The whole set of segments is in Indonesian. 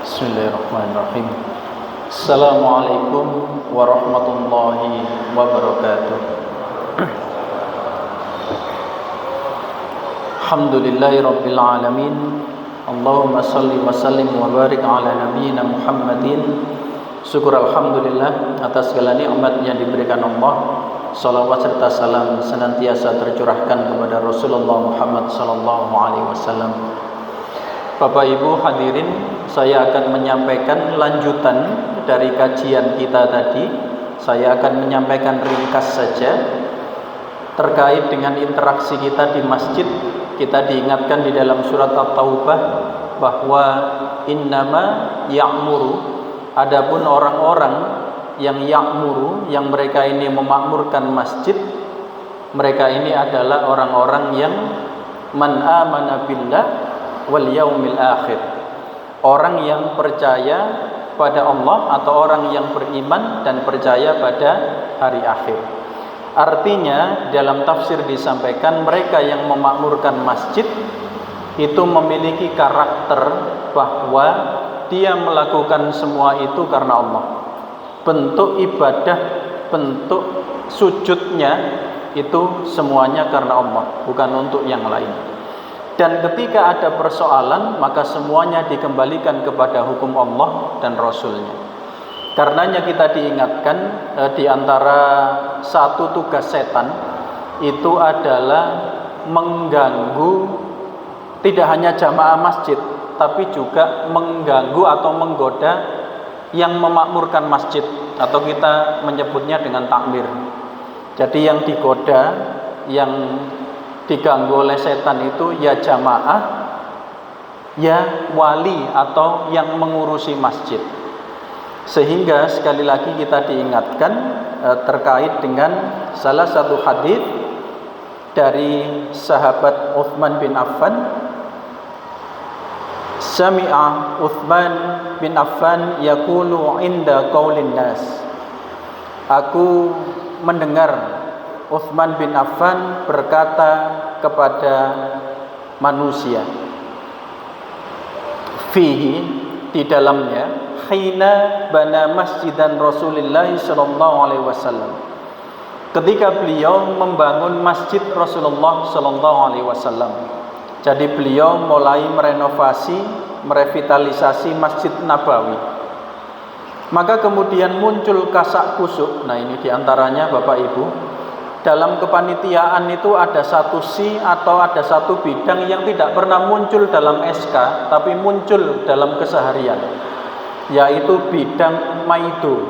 Bismillahirrahmanirrahim. Assalamualaikum warahmatullahi wabarakatuh. Alhamdulillahi rabbil alamin. Allahumma salli wa sallim wa barik ala nabiyyina Muhammadin. Syukur alhamdulillah atas segala nikmat yang diberikan Allah. Salawat serta salam senantiasa tercurahkan kepada Rasulullah Muhammad sallallahu alaihi wasallam. Bapak Ibu hadirin, saya akan menyampaikan lanjutan dari kajian kita tadi. Saya akan menyampaikan ringkas saja terkait dengan interaksi kita di masjid. Kita diingatkan di dalam surat At-Taubah bahwa innama ya'muru, adapun orang-orang yang ya'muru, yang mereka ini memakmurkan masjid, mereka ini adalah orang-orang yang man amana billah wal yaumil akhir, orang yang percaya pada Allah atau orang yang beriman dan percaya pada hari akhir. Artinya dalam tafsir disampaikan mereka yang memakmurkan masjid itu memiliki karakter bahwa dia melakukan semua itu karena Allah. Bentuk ibadah, bentuk sujudnya itu semuanya karena Allah, bukan untuk yang lain. Dan ketika ada persoalan, maka semuanya dikembalikan kepada hukum Allah dan Rasulnya. Karenanya kita diingatkan di antara satu tugas setan itu adalah mengganggu tidak hanya jamaah masjid, tapi juga mengganggu atau menggoda yang memakmurkan masjid, atau kita menyebutnya dengan takmir. Jadi yang digoda, yang diganggu oleh setan itu ya jamaah, ya wali atau yang mengurusi masjid. Sehingga sekali lagi kita diingatkan terkait dengan salah satu hadis dari sahabat Uthman bin Affan. Sami'a Uthman bin Affan yaqulu inda qaulin nas. Aku mendengar Uthman bin Affan berkata kepada manusia, fihi, di dalamnya, hina bana masjidan Rasulullah sallallahu alaihi wasallam, ketika beliau membangun masjid Rasulullah sallallahu alaihi wasallam. Jadi beliau mulai merenovasi, merevitalisasi Masjid Nabawi. Maka kemudian muncul kasak kusuk. Nah ini diantaranya Bapak Ibu, dalam kepanitiaan itu ada satu atau ada satu bidang yang tidak pernah muncul dalam SK, tapi muncul dalam keseharian, yaitu bidang maido.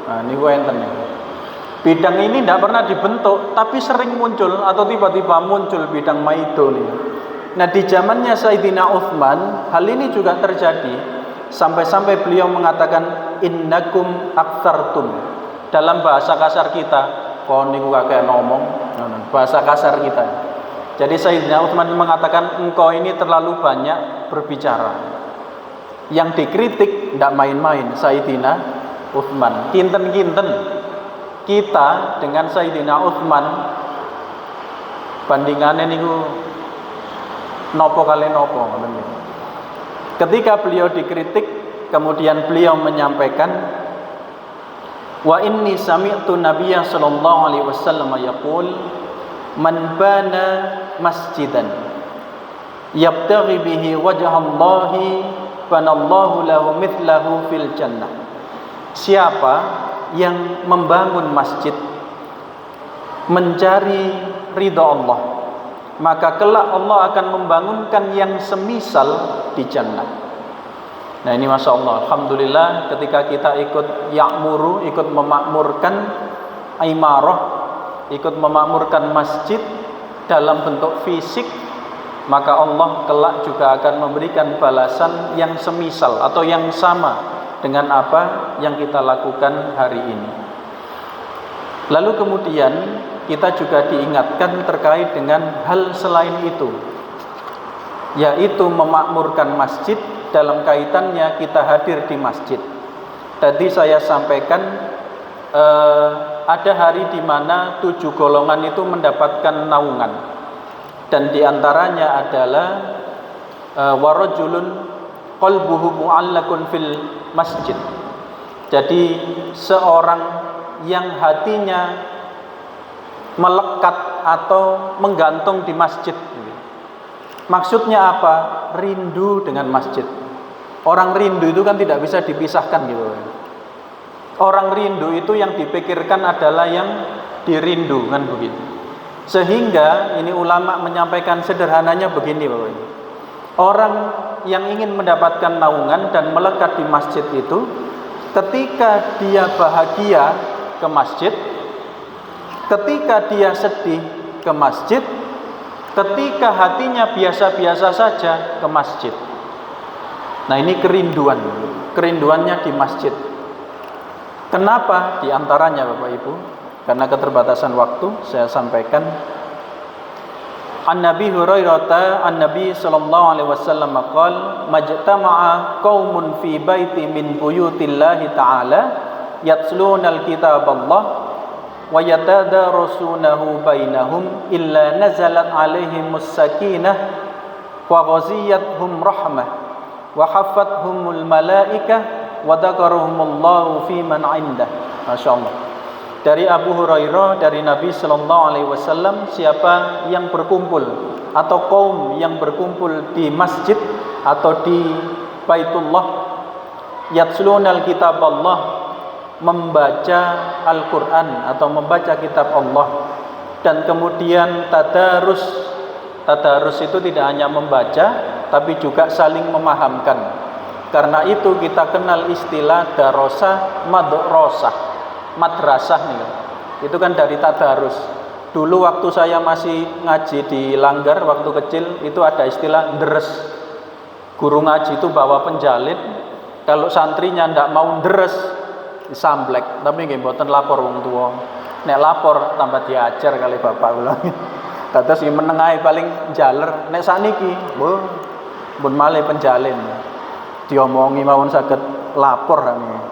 Nah ini wenten. Bidang ini tidak pernah dibentuk, tapi sering muncul atau tiba-tiba muncul bidang maido nih. Nah di zamannya Sayyidina Uthman hal ini juga terjadi, sampai-sampai beliau mengatakan innakum aktsartum. Dalam bahasa kasar kita, kau niku kakek ngomong, bahasa kasar kita. Jadi Sayyidina Uthman mengatakan engkau ini terlalu banyak berbicara. Yang dikritik tidak main-main Sayyidina Uthman. Kinten-kinten kita dengan Sayyidina Uthman bandingannya niku nopo kali nopo. Ketika beliau dikritik, kemudian beliau menyampaikan, wa inni sami'tu nabiyya sallallahu alaihi wasallam yaqul man bana masjidan yabtaghi bihi wajhallahi banallahu lahu mithlahu fil jannah. Siapa yang membangun masjid mencari ridha Allah, maka kelak Allah akan membangunkan yang semisal di jannah. Nah ini Masya Allah, alhamdulillah ketika kita ikut ya'muru, ikut memakmurkan imarah, ikut memakmurkan masjid dalam bentuk fisik, maka Allah kelak juga akan memberikan balasan yang semisal atau yang sama dengan apa yang kita lakukan hari ini. Lalu kemudian kita juga diingatkan terkait dengan hal selain itu, yaitu memakmurkan masjid dalam kaitannya kita hadir di masjid. Tadi saya sampaikan ada hari di mana 7 golongan itu mendapatkan naungan, dan diantaranya adalah warajulun qalbuhu mu'allaqun fil masjid. Jadi seorang yang hatinya melekat atau menggantung di masjid. Maksudnya apa? Rindu dengan masjid. Orang rindu itu kan tidak bisa dipisahkan gitu. Orang rindu itu yang dipikirkan adalah yang dirindu kan begitu. Sehingga ini ulama menyampaikan sederhananya begini Bapak Ibu. Orang yang ingin mendapatkan naungan dan melekat di masjid itu, ketika dia bahagia ke masjid, ketika dia sedih ke masjid, ketika hatinya biasa-biasa saja ke masjid. Nah ini kerinduannya di masjid. Kenapa? Di antaranya Bapak Ibu, karena keterbatasan waktu saya sampaikan. An Nabi Hurairah an Nabi sallallahu alaihi wasallam qala majtama'a qaumun fi baiti min buyutillahi ta'ala yatluna al-kitab Allah wa yatadarasunahu bainahum illa nazalat alaihimus sakinah wa ghaziyatuhum rahmah wa haffathumul malaikah wa dzakaruhumullahu fi man 'indah. Masyaallah. Dari Abu Hurairah dari Nabi sallallahu alaihi wasallam, siapa yang berkumpul atau kaum yang berkumpul di masjid atau di Baitullah, yatslunal kitab Allah, membaca Al-Qur'an atau membaca kitab Allah, dan kemudian tadarus itu tidak hanya membaca tapi juga saling memahamkan. Karena itu kita kenal istilah darosah, madrasah nih. Itu kan dari tadarus. Dulu waktu saya masih ngaji di Langgar waktu kecil, itu ada istilah deres. Guru ngaji itu bawa penjalin, kalau santrinya ndak mau deres disamblek, tapi nggih mboten lapor wong tua. Nek lapor tambah diajar kali bapak ulang. Dados iki menengahe paling jaler. Nek sakniki, mbon malih penjalin. Diomongi mawon saged lapor nih.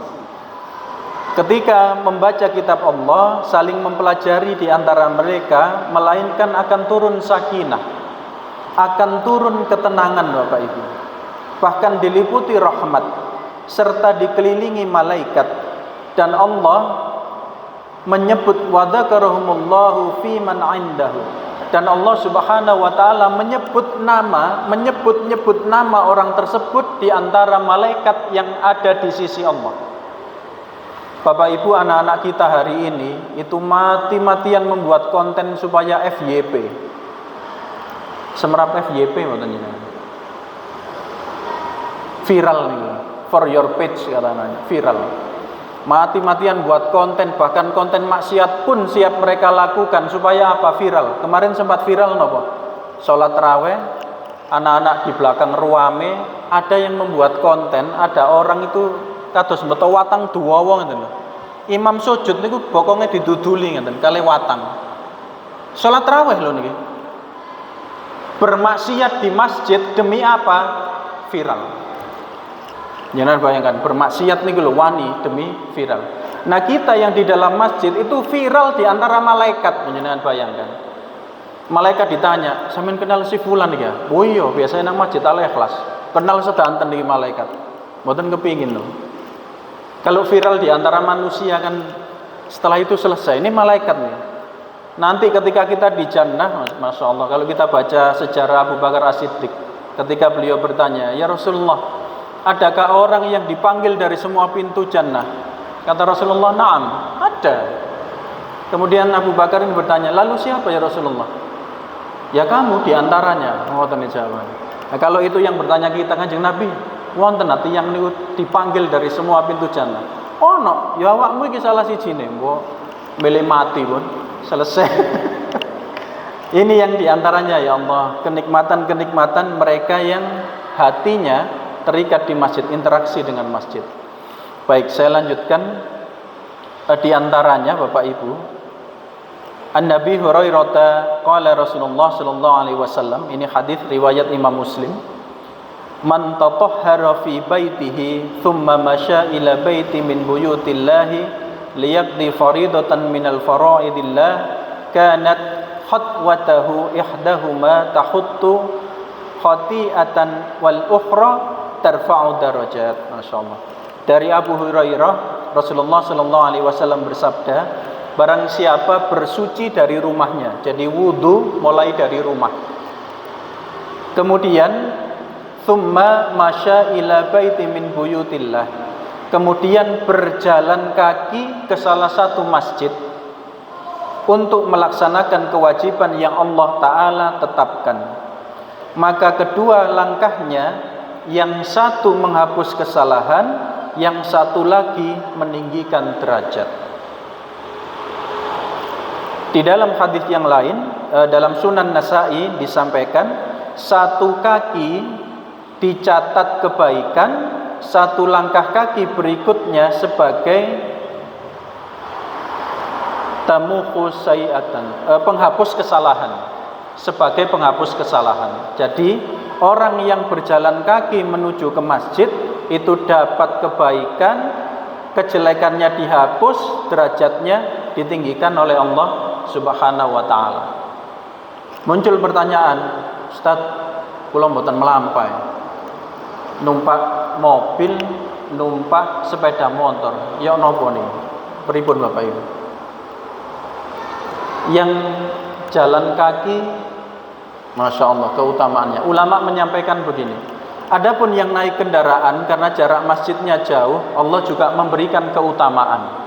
Ketika membaca kitab Allah, saling mempelajari di antara mereka, melainkan akan turun sakinah, akan turun ketenangan Bapak Ibu. Bahkan diliputi rahmat serta dikelilingi malaikat, dan Allah menyebut wa dzakaruhumullahu fi man 'indahu. Dan Allah Subhanahu wa taala menyebut nama orang tersebut di antara malaikat yang ada di sisi Allah. Bapak Ibu, anak-anak kita hari ini itu mati-matian membuat konten supaya FYP. Semerap FYP maksudnya. Viral nih, for your page katanya, viral. Mati-matian buat konten, bahkan konten maksiat pun siap mereka lakukan supaya apa? Viral. Kemarin sempat viral nopo? Salat tarawih, anak-anak di belakang ruame, ada yang membuat konten, ada orang itu kados mbeto watang dua wong ngoten lho. Imam sujud niku bokonge diduduli ngoten kali watang. Salat tarawih lho niki. Bermaksiat di masjid demi apa? Viral. Jangan bayangkan bermaksiat niku lho wani demi viral. Nah, kita yang di dalam masjid itu viral di antara malaikat, jangan bayangkan. Malaikat ditanya, "Sampeyan kenal si fulan iki ya?" "Oh iya, biasanya nang masjid Al-Ikhlas." Kenal sedanten iki malaikat. Mboten kepingin lho. Kalau viral di antara manusia kan setelah itu selesai. Ini malaikat nih. Nanti ketika kita di jannah, Masya Allah, kalau kita baca sejarah Abu Bakar As-Siddiq, ketika beliau bertanya, "Ya Rasulullah, adakah orang yang dipanggil dari semua pintu jannah?" Kata Rasulullah, "Na'am, ada." Kemudian Abu Bakar ini bertanya, "Lalu siapa ya Rasulullah?" "Ya kamu diantaranya." Ngoten jawaban. Nah, kalau itu yang bertanya kita Kanjeng Nabi, wonten ati yang niku dipanggil dari semua pintu jannah. Oh no, ya awakmu iki salah sijine, mbok milih mati pun selesai. Ini yang diantaranya ya Allah, kenikmatan-kenikmatan mereka yang hatinya terikat di masjid, interaksi dengan masjid. Baik, saya lanjutkan. Di antaranya Bapak Ibu, An-Nabi Hurairah qala Rasulullah sallallahu alaihi wasallam, ini hadis riwayat Imam Muslim. Man tatahhara fi baitihi thumma masya ila baiti min buyutillahi liyaqdi faridatan minal faraidillah kanat khatwatahu ihdahuma tahuttu khati'atan wal ukhra tarfa'u darajat. Masyaallah. Dari Abu Hurairah, Rasulullah sallallahu alaihi wasallam bersabda, barang siapa bersuci dari rumahnya, jadi wudu mulai dari rumah. Kemudian thumma masya ila baiti min buyutillah. Kemudian berjalan kaki ke salah satu masjid untuk melaksanakan kewajiban yang Allah Ta'ala tetapkan. Maka kedua langkahnya, yang satu menghapus kesalahan, yang satu lagi meninggikan derajat. Di dalam hadis yang lain, dalam Sunan Nasa'i disampaikan, satu kaki dicatat kebaikan, satu langkah kaki berikutnya sebagai tamuhu sayiatan, penghapus kesalahan, sebagai penghapus kesalahan. Jadi orang yang berjalan kaki menuju ke masjid itu dapat kebaikan, kejelekannya dihapus, derajatnya ditinggikan oleh Allah Subhanahu wa taala. Muncul pertanyaan, Ustaz, kula mboten melampai, numpak mobil, numpak sepeda motor, ya napa niku? Pripun Bapak Ibu? Yang jalan kaki, Masya Allah keutamaannya. Ulama menyampaikan begini, adapun yang naik kendaraan karena jarak masjidnya jauh, Allah juga memberikan keutamaan.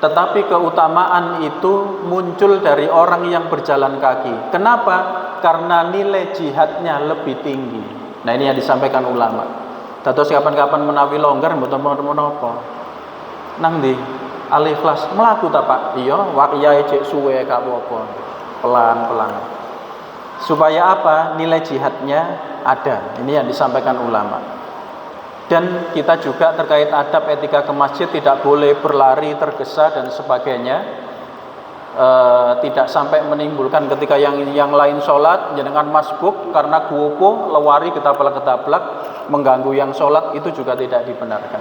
Tetapi keutamaan itu muncul dari orang yang berjalan kaki. Kenapa? Karena nilai jihadnya lebih tinggi. Nah ini yang disampaikan ulama. Dados kapan-kapan menawi longgar mboten menapa. Nang ndi? Al-Ikhlas mlaku ta Pak? Iya, wayahe cek suwe gak apa-apa. Pelan-pelan. Supaya apa? Nilai jihadnya ada. Ini yang disampaikan ulama. Dan kita juga terkait adab etika ke masjid, tidak boleh berlari tergesa dan sebagainya. Tidak sampai menimbulkan ketika yang lain sholat jenengan masbuk karena guopo lewari ketablak mengganggu yang sholat, itu juga tidak dibenarkan.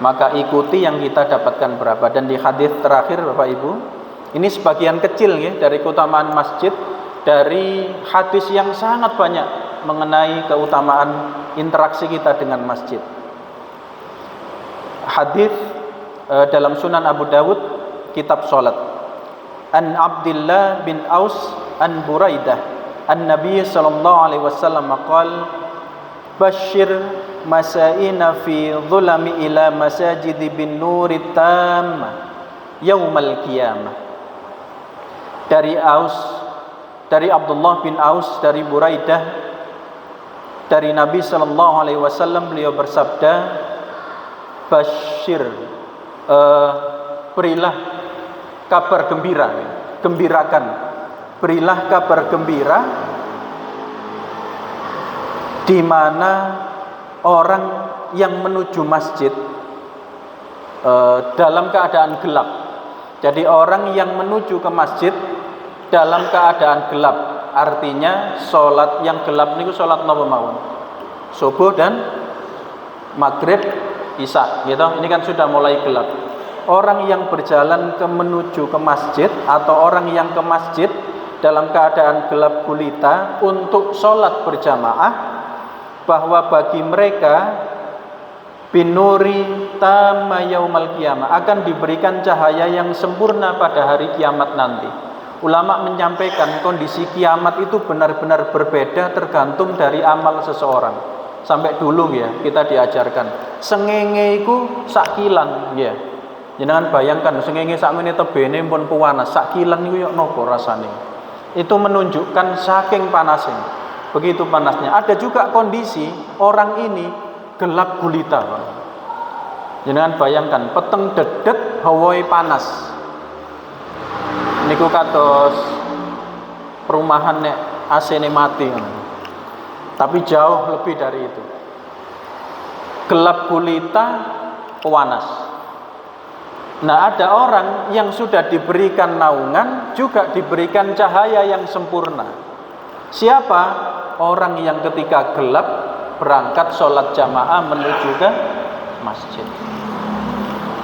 Maka ikuti yang kita dapatkan berapa. Dan di hadis terakhir Bapak Ibu, ini sebagian kecil ya dari keutamaan masjid, dari hadis yang sangat banyak mengenai keutamaan interaksi kita dengan masjid. Hadis dalam Sunan Abu Dawud, kitab salat. An Abdullah bin Aus an Buraidah an Nabi sallallahu alaihi wasallam qala bashir masaina fi dhulami ila masajid bin nuri tam yaumal qiyamah. Dari Abdullah bin Aus, dari Buraidah, dari Nabi sallallahu alaihi wasallam, beliau bersabda, bashir, berilah kabar gembira, gembirakan, berilah kabar gembira di mana orang yang menuju masjid dalam keadaan gelap. Jadi orang yang menuju ke masjid dalam keadaan gelap, artinya sholat yang gelap niku sholat napa mawon? Subuh dan maghrib, isya, gitu. Ini kan sudah mulai gelap. Orang yang berjalan menuju ke masjid atau orang yang ke masjid dalam keadaan gelap gulita untuk sholat berjamaah, bahwa bagi mereka binuri tamma yaumal qiyamah, akan diberikan cahaya yang sempurna pada hari kiamat nanti. Ulama menyampaikan kondisi kiamat itu benar-benar berbeda tergantung dari amal seseorang. Sampai dulu ya kita diajarkan sengenge iku sakilan ya. Jangan bayangkan sengenge sakmene tebene pun panas, sakilan niku yo nopo rasane. Itu menunjukkan saking panasnya. Begitu panasnya. Ada juga kondisi orang ini gelap gulita. Jangan bayangkan peteng dedet hawai panas. Niku kados perumahan nek AC-ne mati. Tapi jauh lebih dari itu. Gelap gulita, panas. Nah, ada orang yang sudah diberikan naungan, juga diberikan cahaya yang sempurna. Siapa? Orang yang ketika gelap berangkat sholat jamaah menuju ke masjid.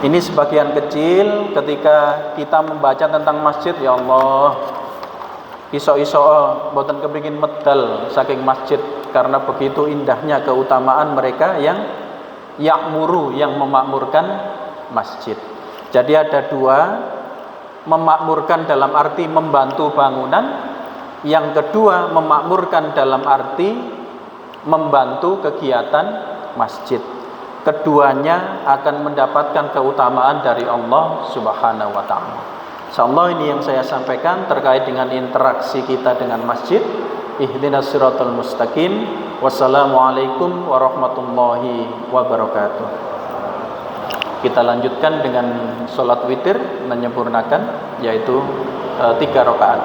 Ini sebagian kecil ketika kita membaca tentang masjid, ya Allah, iso-iso boten kepingin medal saking masjid karena begitu indahnya keutamaan mereka yang ya'muru, yang memakmurkan masjid. Jadi ada dua, memakmurkan dalam arti membantu bangunan, yang kedua memakmurkan dalam arti membantu kegiatan masjid. Keduanya akan mendapatkan keutamaan dari Allah Subhanahu wa taala. Insyaallah ini yang saya sampaikan terkait dengan interaksi kita dengan masjid. Ihdinas siratal mustaqim. Wassalamualaikum warahmatullahi wabarakatuh. Kita lanjutkan dengan sholat witir, menyempurnakan, yaitu 3 rakaat.